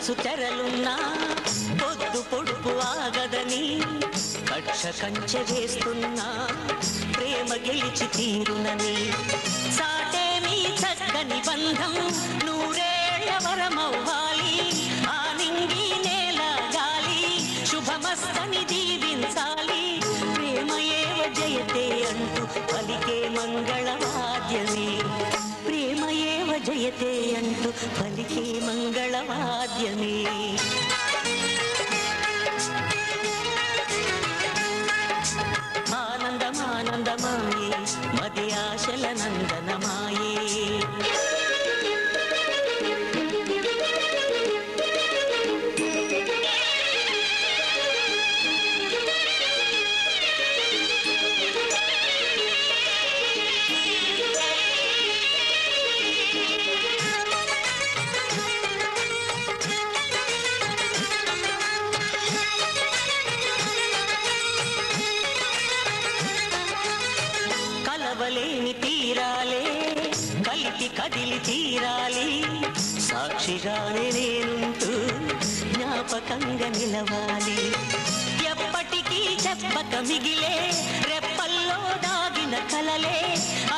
కంచు తెరలున్నా పొద్దు పొడుపు ఆగదని కక్ష కంచె వేస్తున్నా ప్రేమ గెలిచి తీరునని సాటేమీ చక్కని బంధం నూరేళ్ల వరమవ్వాలి ఆ నింగి నేల గాలి శుభమస్తని దీవించాలి ప్రేమ ఏవ జయతే అంటూ పలికే మంగళవాద్యమే ప్రేమ ఏవ జయతే అంటూ పలికే మంగళవాద్యమే ఆనందమానందమాయే మది ఆశల నందనమాయే కలవలేని తీరాలే కలిపి కదిలి తీరాలి సాక్షిగానే నేనుంటూ జ్ఞాపకంగా నిలవాలి ఎప్పటికీ చెప్పక మిగిలే రెప్పల్లో దాగిన కలలే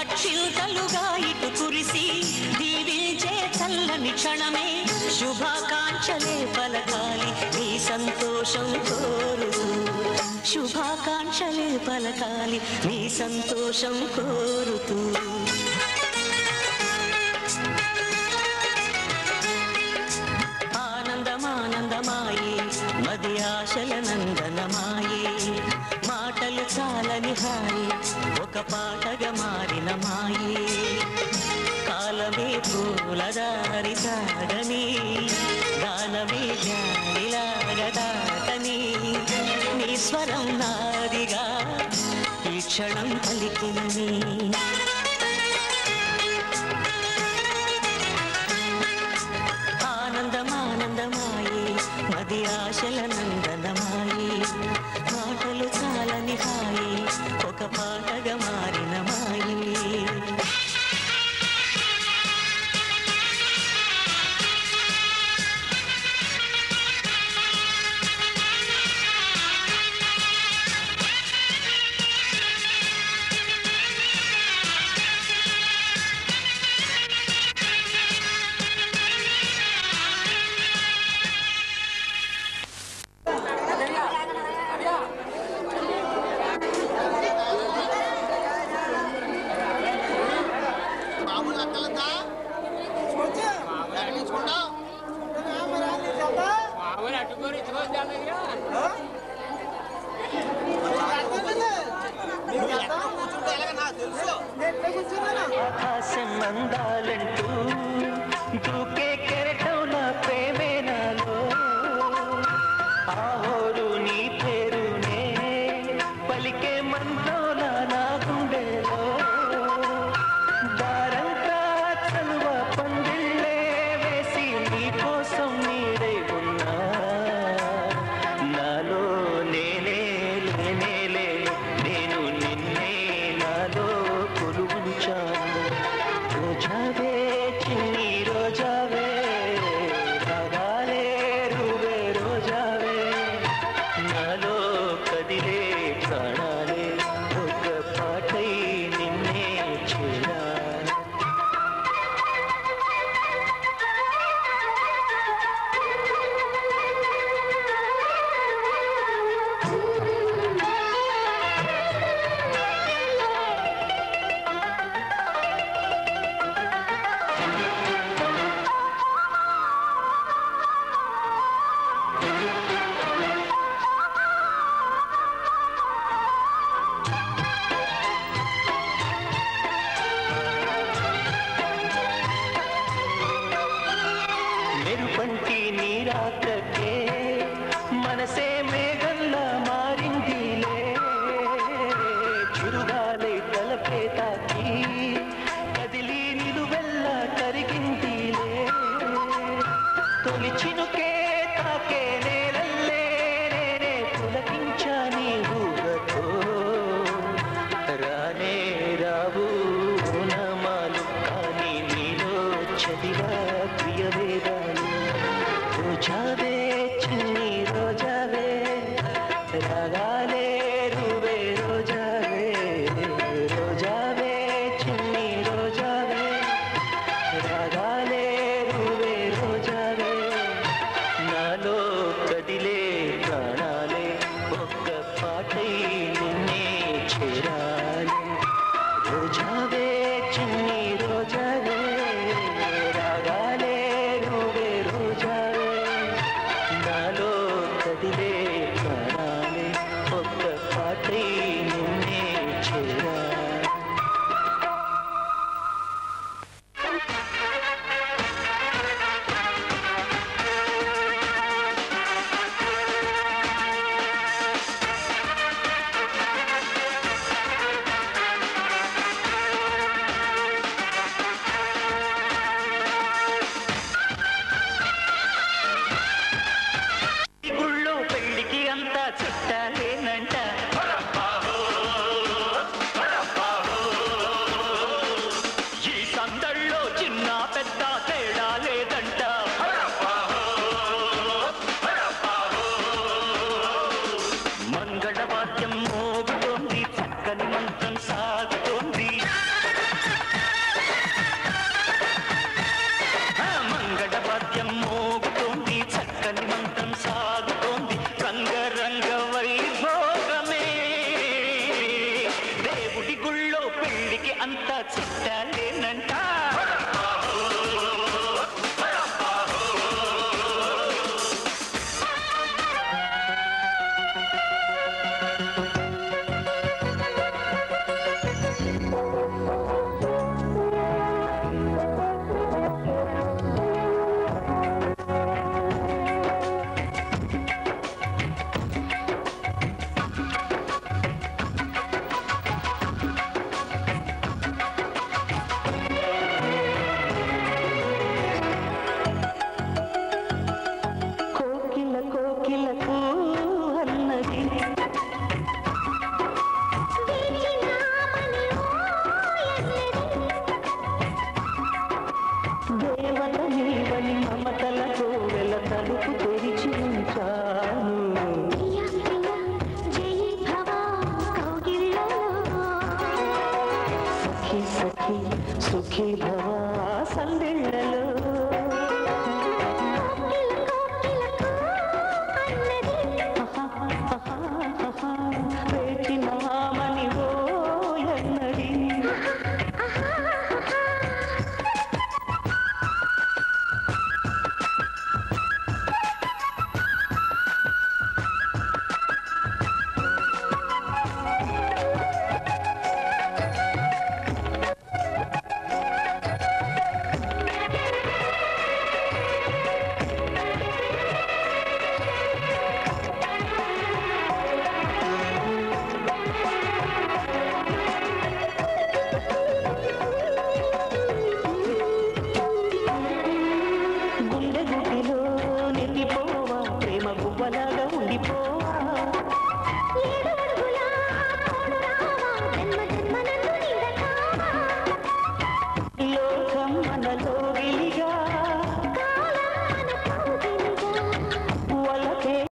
అక్షింతలుగా ఇటు కురిసి దీవించే చల్లని క్షణమే శుభాకాంక్షలే పలకాలి నీ సంతోషం కోరుతూ శుభాకాంక్షలే పలకాలి నీ సంతోషం కోరుతూ ఆనందమానందమాయే మది ఆశల నందనమాయే మాటలు చాలని హాయి ఒక పాటగా మారిన మాయే కాలమే పూలదారి సాగని గానమే గాలిలాగా దాటని నీ స్వరం నాదిగా ఈ క్షణం పలికినని ఆనందమానందమాయే మది ఆశల నందనమాయే మాటలు చాలని హాయి ఒక పాటగా మారిన మాయే ఆకాశమందాలంటూ దూకే కెరటంలా ప్రేమే నాలో ఆహోరు నీ పేరునే పలికే మన్నోలా నా గుండెలో దారంతా చలువ పందిళ్ళే వేసి నీ కోసం నీడై ఉన్నా నాలో నేనే లేనే లేను నేను నిన్నే నాలో కొలువుంచాను రోజావే చిన్ని రోజావే రాగాలే రువే రోజావే నాలో కదిలే ప్రాణాలే ఒక పాటై నిన్నే చేరాలి మెరుపంటి నీరాకకే మనసే మేఘంలా మారిందిలే చురుగాలై తలపే తాకి కదిలి నిలువెల్లా కరిగిందిలే తొలి చినుకే తాకే నేలల్లే నేనే పులకించా నీ ఊహతో రానే రావు నమాలు కానీ నీలో చదివా ప్రియ వేదాలు రోజా రాగాలే నువ్వే రోజావే నాలో కదిలే ప్రాణాలే ఒక్క పాటై నిన్నే చేరాలి రోజావే చిన్ని రోజావే రాగాలే నువ్వే రోజావే నాలో కదిలే ప్రాణాలే ఒక్క పాటై నిన్నే చేరాలి చుట్టాలేనంట ఈ సందళ్ళో చిన్న పెద్ద తేడా లేదంట మంగళవాద్యం మోగుతోంది చక్కని మంత్రం సాగుతోంది మంగళవాద్యం మోగుతోంది చక్కని మంత్రం సాగుతోంది రంగరంగ వైభోగమే దేవుడి గుళ్ళో పెళ్లికి అంతా చుట్టాలేనంట కోకిలకు అన్నది దేవత నీవని మమతల